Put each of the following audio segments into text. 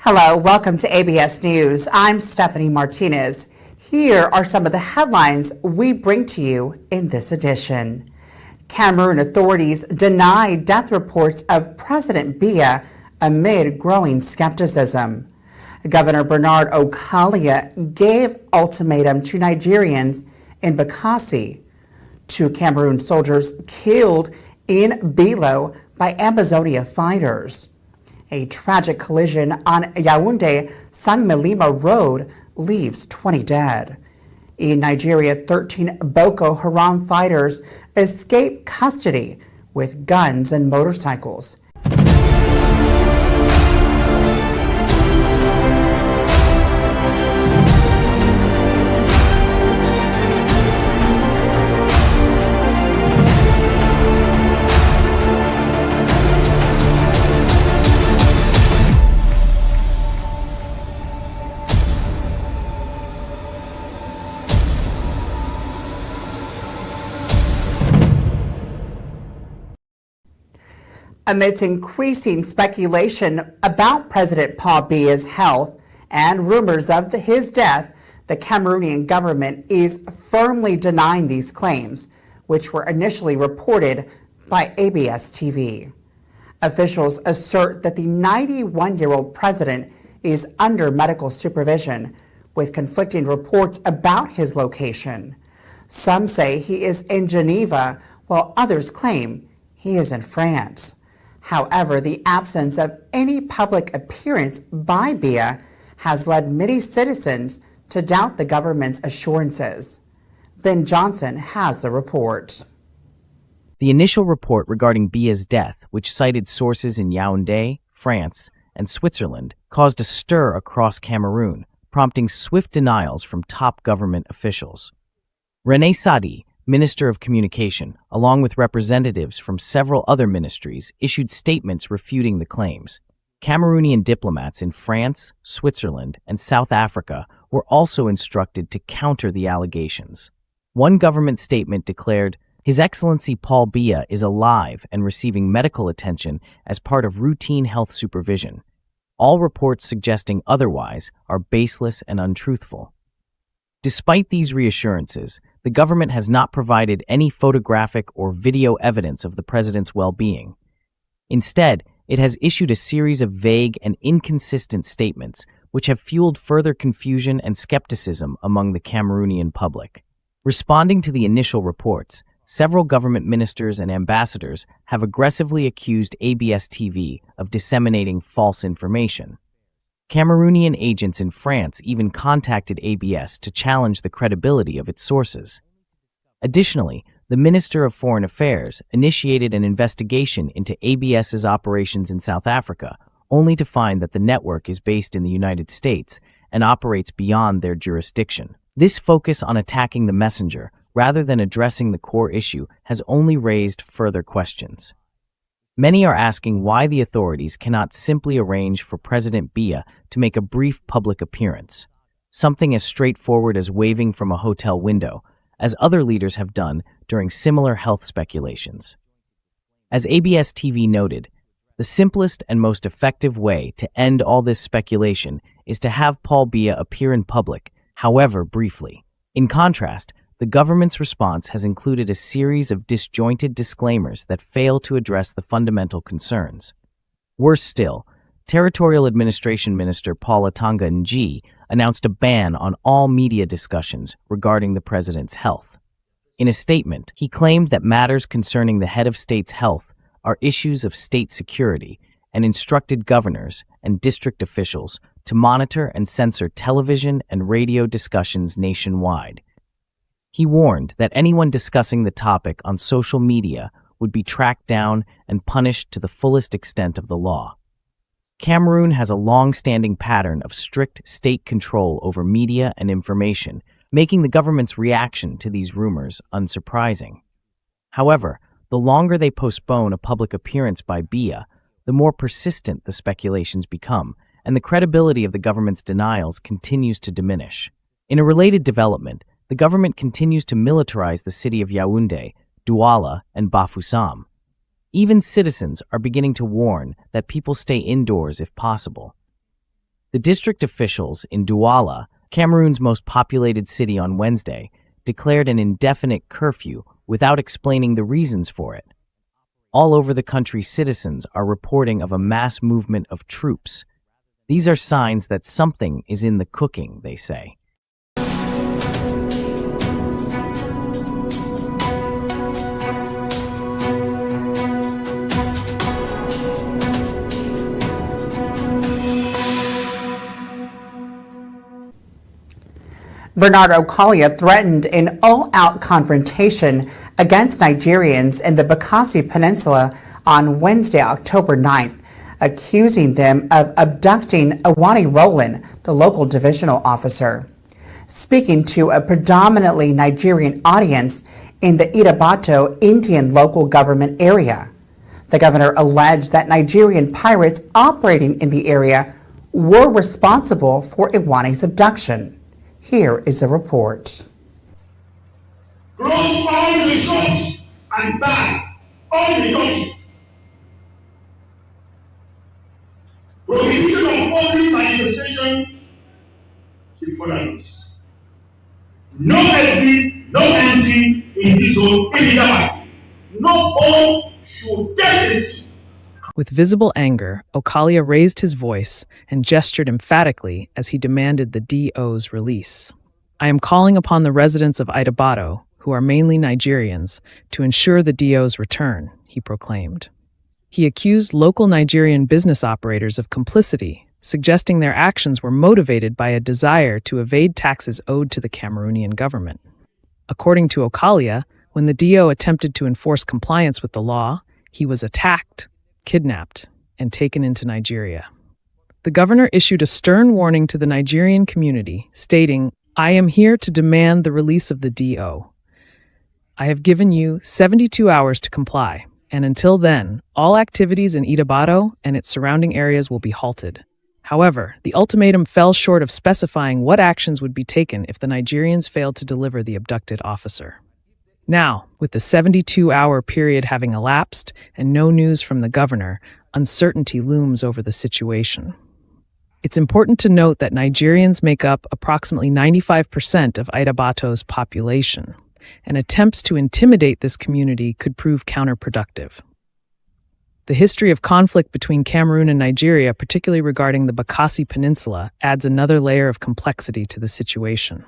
Hello, welcome to ABS News. I'm Stephanie Martinez. Here are some of the headlines we bring to you in this edition. Cameroon authorities deny death reports of President Biya amid growing skepticism. Governor Bernard Okalia gave ultimatum to Nigerians in Bakassi. 2 Cameroon soldiers killed in Belo by Amazonia fighters. A tragic collision on Yaoundé-San Milima Road leaves 20 dead. In Nigeria, 13 Boko Haram fighters escape custody with guns and motorcycles. Amidst increasing speculation about President Paul Biya's health and rumors of his death, the Cameroonian government is firmly denying these claims, which were initially reported by ABS TV. Officials assert that the 91-year-old president is under medical supervision, with conflicting reports about his location. Some say he is in Geneva, while others claim he is in France. However, the absence of any public appearance by Biya has led many citizens to doubt the government's assurances. Ben Johnson has the report. The initial report regarding Biya's death, which cited sources in Yaoundé, France, and Switzerland, caused a stir across Cameroon, prompting swift denials from top government officials. René Sadi, Minister of Communication, along with representatives from several other ministries, issued statements refuting the claims. Cameroonian diplomats in France, Switzerland, and South Africa were also instructed to counter the allegations. One government statement declared, "His Excellency Paul Biya is alive and receiving medical attention as part of routine health supervision. All reports suggesting otherwise are baseless and untruthful." Despite these reassurances, the government has not provided any photographic or video evidence of the president's well-being. Instead, it has issued a series of vague and inconsistent statements, which have fueled further confusion and skepticism among the Cameroonian public. Responding to the initial reports, several government ministers and ambassadors have aggressively accused ABS TV of disseminating false information. Cameroonian agents in France even contacted ABS to challenge the credibility of its sources. Additionally, the Minister of Foreign Affairs initiated an investigation into ABS's operations in South Africa, only to find that the network is based in the United States and operates beyond their jurisdiction. This focus on attacking the messenger, rather than addressing the core issue, has only raised further questions. Many are asking why the authorities cannot simply arrange for President Biya to make a brief public appearance, something as straightforward as waving from a hotel window, as other leaders have done during similar health speculations. As ABS TV noted, the simplest and most effective way to end all this speculation is to have Paul Biya appear in public, however briefly. In contrast, the government's response has included a series of disjointed disclaimers that fail to address the fundamental concerns. Worse still, Territorial Administration Minister Paul Atanga Nji announced a ban on all media discussions regarding the president's health. In a statement, he claimed that matters concerning the head of state's health are issues of state security and instructed governors and district officials to monitor and censor television and radio discussions nationwide. He warned that anyone discussing the topic on social media would be tracked down and punished to the fullest extent of the law. Cameroon has a long-standing pattern of strict state control over media and information, making the government's reaction to these rumors unsurprising. However, the longer they postpone a public appearance by Biya, the more persistent the speculations become, and the credibility of the government's denials continues to diminish. In a related development, the government continues to militarize the city of Yaoundé, Douala, and Bafoussam. Even citizens are beginning to warn that people stay indoors if possible. The district officials in Douala, Cameroon's most populated city, on Wednesday, declared an indefinite curfew without explaining the reasons for it. All over the country, citizens are reporting of a mass movement of troops. These are signs that something is in the cooking, they say. Bernard Okalia threatened an all-out confrontation against Nigerians in the Bakassi Peninsula on Wednesday, October 9th, accusing them of abducting Awani Roland, the local divisional officer. Speaking to a predominantly Nigerian audience in the Idabato Indian local government area, the governor alleged that Nigerian pirates operating in the area were responsible for Awani's abduction. Here is a report. Close all the shops and bars, all the churches. Prohibition of public manifestation till further notice. No exit, no entry in this zone illegally. No one should take the sea. With visible anger, Okalia raised his voice and gestured emphatically as he demanded the DO's release. I am calling upon the residents of Idabato, who are mainly Nigerians, to ensure the DO's return, he proclaimed. He accused local Nigerian business operators of complicity, suggesting their actions were motivated by a desire to evade taxes owed to the Cameroonian government. According to Okalia, when the DO attempted to enforce compliance with the law, he was attacked, kidnapped, and taken into Nigeria. The governor issued a stern warning to the Nigerian community, stating, "I am here to demand the release of the DO. I have given you 72 hours to comply, and until then, all activities in Idabato and its surrounding areas will be halted." However, the ultimatum fell short of specifying what actions would be taken if the Nigerians failed to deliver the abducted officer. Now, with the 72-hour period having elapsed and no news from the governor, uncertainty looms over the situation. It's important to note that Nigerians make up approximately 95% of Idabato's population, and attempts to intimidate this community could prove counterproductive. The history of conflict between Cameroon and Nigeria, particularly regarding the Bakassi Peninsula, adds another layer of complexity to the situation.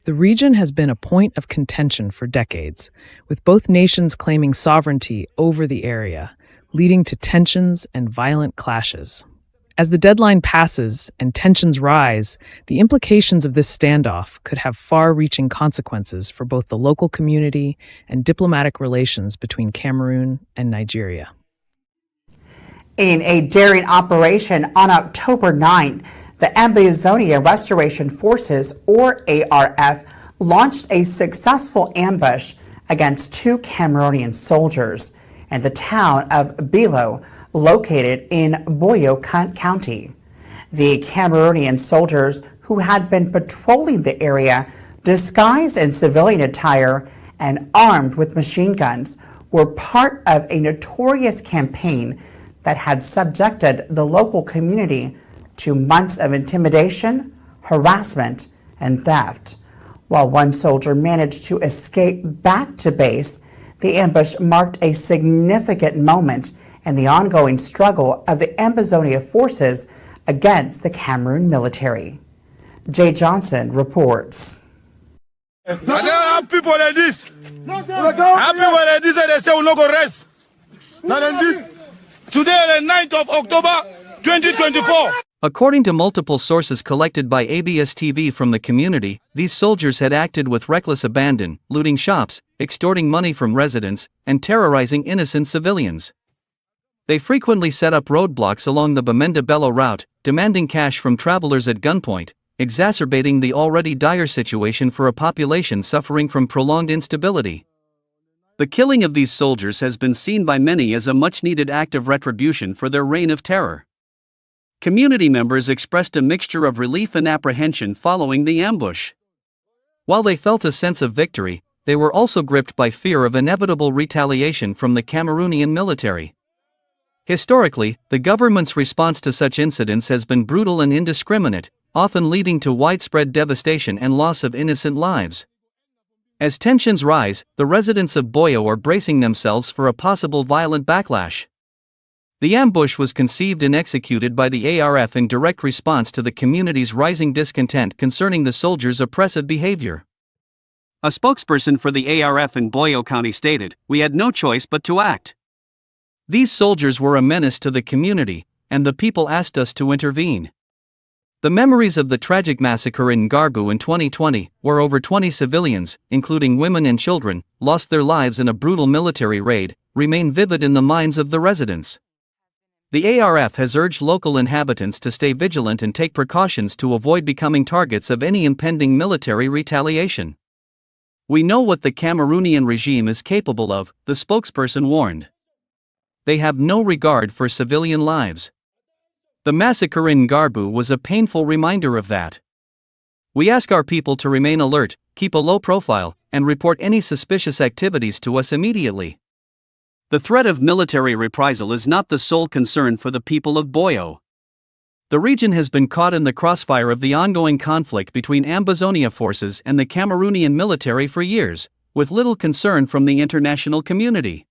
The region has been a point of contention for decades, with both nations claiming sovereignty over the area, leading to tensions and violent clashes. As the deadline passes and tensions rise, the implications of this standoff could have far-reaching consequences for both the local community and diplomatic relations between Cameroon and Nigeria. In a daring operation on October 9th, the Ambazonia Restoration Forces, or ARF, launched a successful ambush against two Cameroonian soldiers in the town of Belo, located in Boyo County. The Cameroonian soldiers, who had been patrolling the area disguised in civilian attire and armed with machine guns, were part of a notorious campaign that had subjected the local community to months of intimidation, harassment, and theft. While one soldier managed to escape back to base, the ambush marked a significant moment in the ongoing struggle of the Ambazonia forces against the Cameroon military. Jay Johnson reports. I don't have people like this. Have people like this and they say we'll not go rest. Not like this. Today, the 9th of October, 2024. According to multiple sources collected by ABS TV from the community, these soldiers had acted with reckless abandon, looting shops, extorting money from residents, and terrorizing innocent civilians. They frequently set up roadblocks along the Bamenda-Belo route, demanding cash from travelers at gunpoint, exacerbating the already dire situation for a population suffering from prolonged instability. The killing of these soldiers has been seen by many as a much-needed act of retribution for their reign of terror. Community members expressed a mixture of relief and apprehension following the ambush. While they felt a sense of victory, they were also gripped by fear of inevitable retaliation from the Cameroonian military. Historically, the government's response to such incidents has been brutal and indiscriminate, often leading to widespread devastation and loss of innocent lives. As tensions rise, the residents of Boyo are bracing themselves for a possible violent backlash. The ambush was conceived and executed by the ARF in direct response to the community's rising discontent concerning the soldiers' oppressive behavior. A spokesperson for the ARF in Boyo County stated, "We had no choice but to act. These soldiers were a menace to the community, and the people asked us to intervene." The memories of the tragic massacre in Garbu in 2020, where over 20 civilians, including women and children, lost their lives in a brutal military raid, remain vivid in the minds of the residents. The ARF has urged local inhabitants to stay vigilant and take precautions to avoid becoming targets of any impending military retaliation. "We know what the Cameroonian regime is capable of," the spokesperson warned. "They have no regard for civilian lives." The massacre in Garbu was a painful reminder of that. "We ask our people to remain alert, keep a low profile, and report any suspicious activities to us immediately." The threat of military reprisal is not the sole concern for the people of Boyo. The region has been caught in the crossfire of the ongoing conflict between Ambazonia forces and the Cameroonian military for years, with little concern from the international community.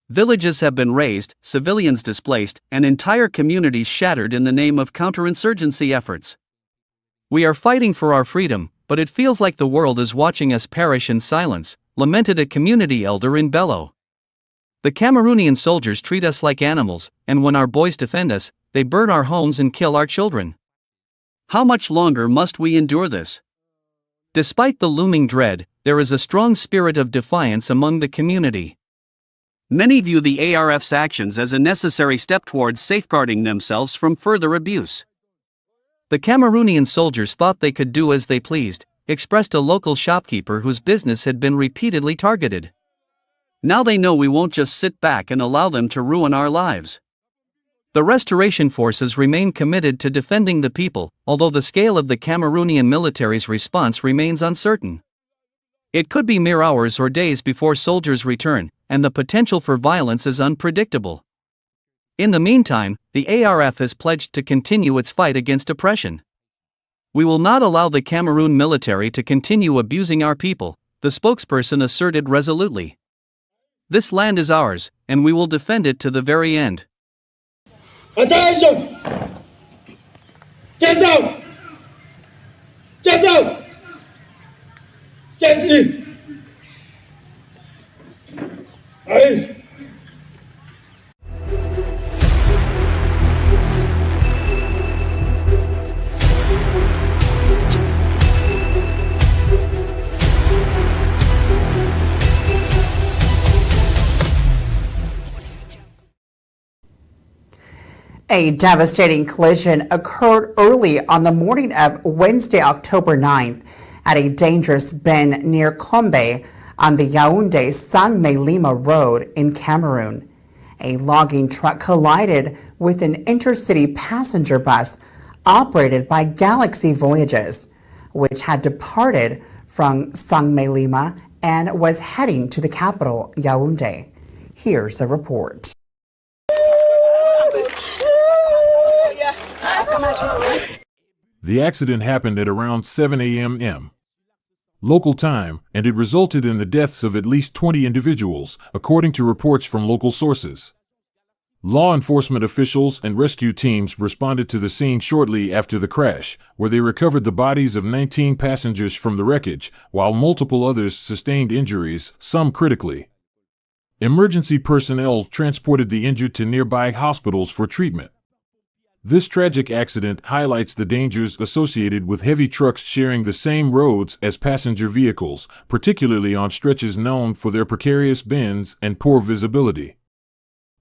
Villages have been razed, civilians displaced, and entire communities shattered in the name of counterinsurgency efforts. "We are fighting for our freedom, but it feels like the world is watching us perish in silence," lamented a community elder in Belo. "The Cameroonian soldiers treat us like animals, and when our boys defend us, they burn our homes and kill our children. How much longer must we endure this?" Despite the looming dread, there is a strong spirit of defiance among the community. Many view the ARF's actions as a necessary step towards safeguarding themselves from further abuse. "The Cameroonian soldiers thought they could do as they pleased," expressed a local shopkeeper whose business had been repeatedly targeted. "Now they know we won't just sit back and allow them to ruin our lives." The restoration forces remain committed to defending the people, although the scale of the Cameroonian military's response remains uncertain. It could be mere hours or days before soldiers return, and the potential for violence is unpredictable. In the meantime, the ARF has pledged to continue its fight against oppression. "We will not allow the Cameroon military to continue abusing our people," the spokesperson asserted resolutely. "This land is ours, and we will defend it to the very end." Attention! Chest out! Chest out! Chest in! Eyes! A devastating collision occurred early on the morning of Wednesday, October 9th at a dangerous bend near Kombe on the Yaoundé-Sangmé-Lima Road in Cameroon. A logging truck collided with an intercity passenger bus operated by Galaxy Voyages, which had departed from Sangmé-Lima and was heading to the capital, Yaoundé. Here's the report. The accident happened at around 7 a.m. local time, and it resulted in the deaths of at least 20 individuals, according to reports from local sources. Law enforcement officials and rescue teams responded to the scene shortly after the crash, where they recovered the bodies of 19 passengers from the wreckage, while multiple others sustained injuries, some critically. Emergency personnel transported the injured to nearby hospitals for treatment. This tragic accident highlights the dangers associated with heavy trucks sharing the same roads as passenger vehicles, particularly on stretches known for their precarious bends and poor visibility.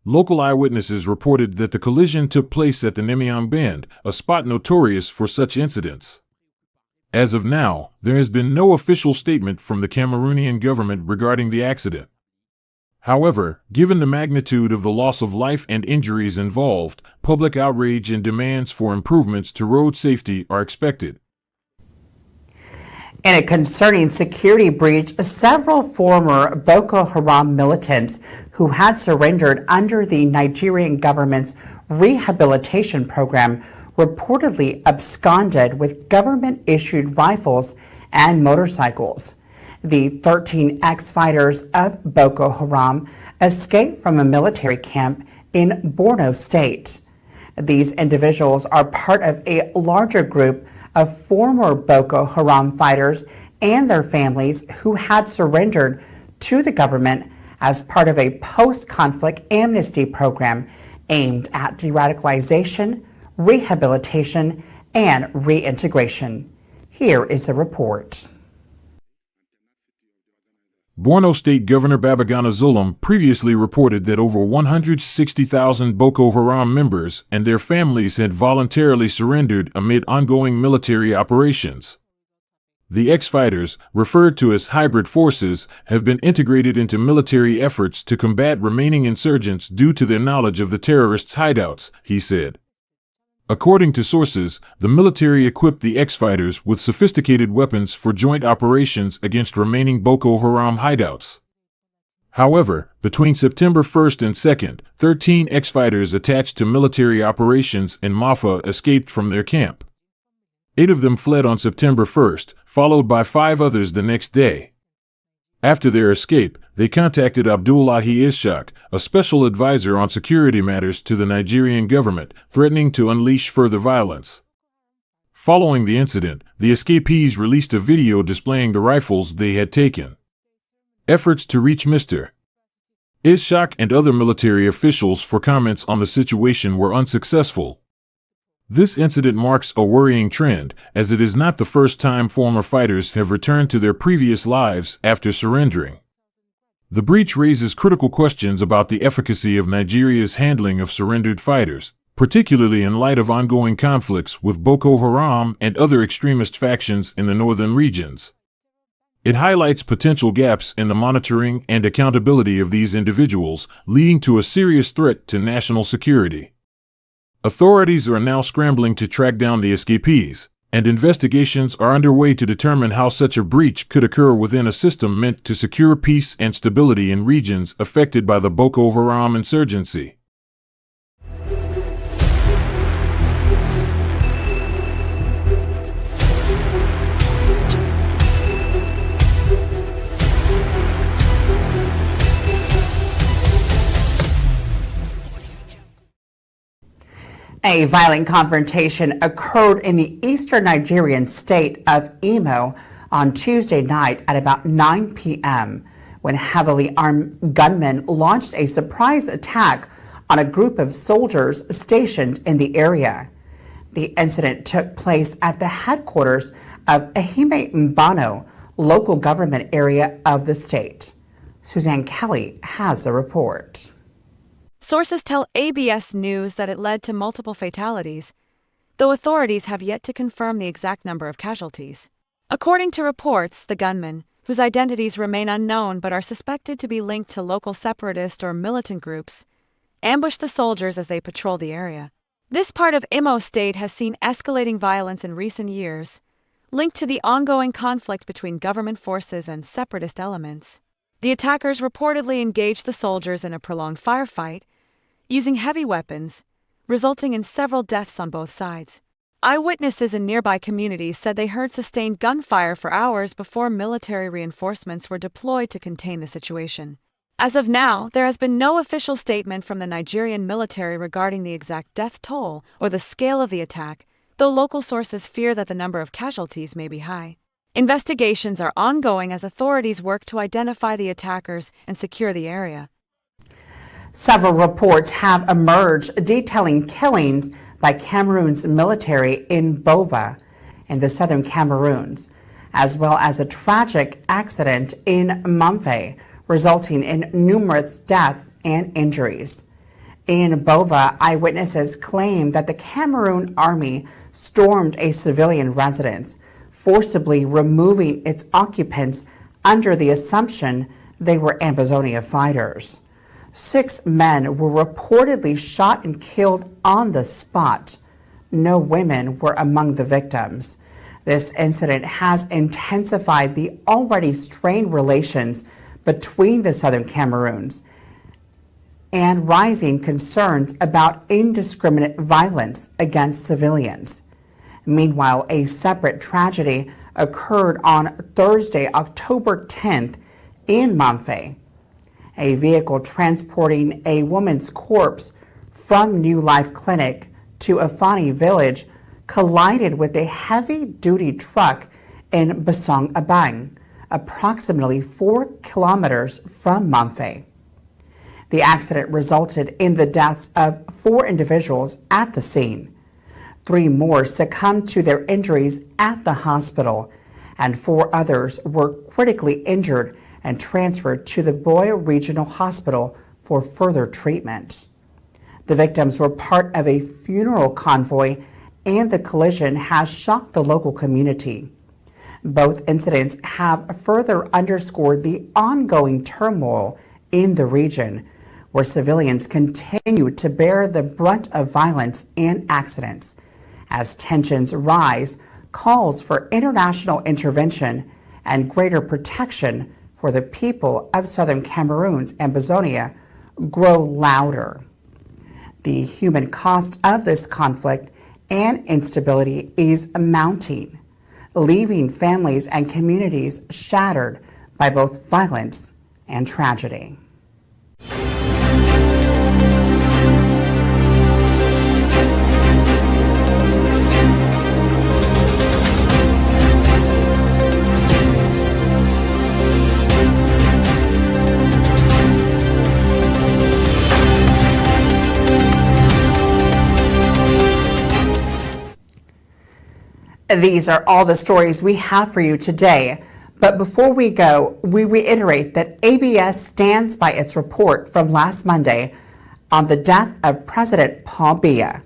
Local eyewitnesses reported that the collision took place at the Nemiang Bend, a spot notorious for such incidents. As of now, there has been no official statement from the Cameroonian government regarding the accident. However, given the magnitude of the loss of life and injuries involved, public outrage and demands for improvements to road safety are expected. In a concerning security breach, several former Boko Haram militants who had surrendered under the Nigerian government's rehabilitation program reportedly absconded with government-issued rifles and motorcycles. The 13 ex-fighters of Boko Haram escaped from a military camp in Borno State. These individuals are part of a larger group of former Boko Haram fighters and their families who had surrendered to the government as part of a post-conflict amnesty program aimed at de-radicalization, rehabilitation, and reintegration. Here is a report. Borno State Governor Babagana Zulum previously reported that over 160,000 Boko Haram members and their families had voluntarily surrendered amid ongoing military operations. The ex-fighters, referred to as hybrid forces, have been integrated into military efforts to combat remaining insurgents due to their knowledge of the terrorists' hideouts, he said. According to sources, the military equipped the ex-fighters with sophisticated weapons for joint operations against remaining Boko Haram hideouts. However, between September 1st and 2nd, 13 ex-fighters attached to military operations in Mafa escaped from their camp. 8 of them fled on September 1st, followed by 5 others the next day. After their escape, they contacted Abdullahi Ishaq, a special advisor on security matters to the Nigerian government, threatening to unleash further violence. Following the incident, the escapees released a video displaying the rifles they had taken. Efforts to reach Mr. Ishaq and other military officials for comments on the situation were unsuccessful. This incident marks a worrying trend, as it is not the first time former fighters have returned to their previous lives after surrendering. The breach raises critical questions about the efficacy of Nigeria's handling of surrendered fighters, particularly in light of ongoing conflicts with Boko Haram and other extremist factions in the northern regions. It highlights potential gaps in the monitoring and accountability of these individuals, leading to a serious threat to national security. Authorities are now scrambling to track down the escapees, and investigations are underway to determine how such a breach could occur within a system meant to secure peace and stability in regions affected by the Boko Haram insurgency. A violent confrontation occurred in the eastern Nigerian state of Imo on Tuesday night at about 9 p.m. when heavily armed gunmen launched a surprise attack on a group of soldiers stationed in the area. The incident took place at the headquarters of Heightened, local government area of the state. Suzanne Kelly has a report. Sources tell ABS News that it led to multiple fatalities, though authorities have yet to confirm the exact number of casualties. According to reports, the gunmen, whose identities remain unknown but are suspected to be linked to local separatist or militant groups, ambushed the soldiers as they patrol the area. This part of Imo State has seen escalating violence in recent years, linked to the ongoing conflict between government forces and separatist elements. The attackers reportedly engaged the soldiers in a prolonged firefight, using heavy weapons, resulting in several deaths on both sides. Eyewitnesses in nearby communities said they heard sustained gunfire for hours before military reinforcements were deployed to contain the situation. As of now, there has been no official statement from the Nigerian military regarding the exact death toll or the scale of the attack, though local sources fear that the number of casualties may be high. Investigations are ongoing as authorities work to identify the attackers and secure the area. Several reports have emerged detailing killings by Cameroon's military in Bova, in the southern Cameroons, as well as a tragic accident in Mamfe, resulting in numerous deaths and injuries. In Bova, eyewitnesses claim that the Cameroon army stormed a civilian residence, forcibly removing its occupants under the assumption they were Ambazonia fighters. 6 men were reportedly shot and killed on the spot. No women were among the victims. This incident has intensified the already strained relations between the Southern Cameroons and rising concerns about indiscriminate violence against civilians. Meanwhile, a separate tragedy occurred on Thursday, October 10th in Mamfe. A vehicle transporting a woman's corpse from New Life Clinic to Afani Village collided with a heavy-duty truck in Basong Abang, approximately 4 kilometers from Mamfe. The accident resulted in the deaths of 4 individuals at the scene. 3 more succumbed to their injuries at the hospital, and 4 others were critically injured and transferred to the Biya Regional Hospital for further treatment. The victims were part of a funeral convoy, and the collision has shocked the local community. Both incidents have further underscored the ongoing turmoil in the region, where civilians continue to bear the brunt of violence and accidents. As tensions rise, calls for international intervention and greater protection for the people of Southern Cameroons and Bazonia grow louder. The human cost of this conflict and instability is mounting, leaving families and communities shattered by both violence and tragedy. These are all the stories we have for you today. But before we go, we reiterate that ABS stands by its report from last Monday on the death of President Paul Biya.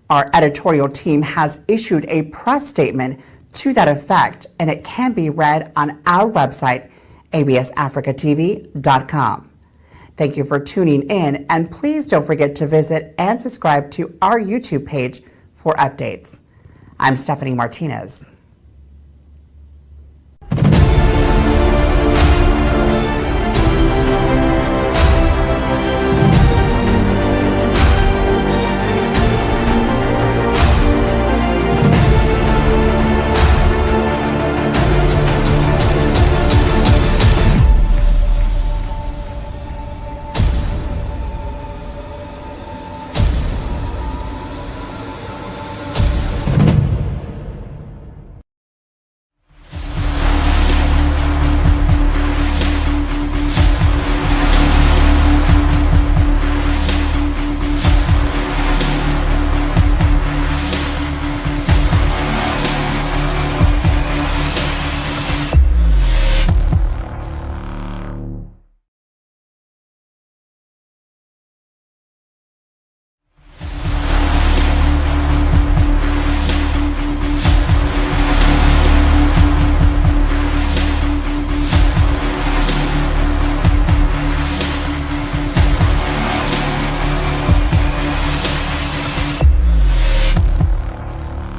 Our editorial team has issued a press statement to that effect, and it can be read on our website, absafricatv.com. Thank you for tuning in, and please don't forget to visit and subscribe to our YouTube page for updates. I'm Stephanie Martinez.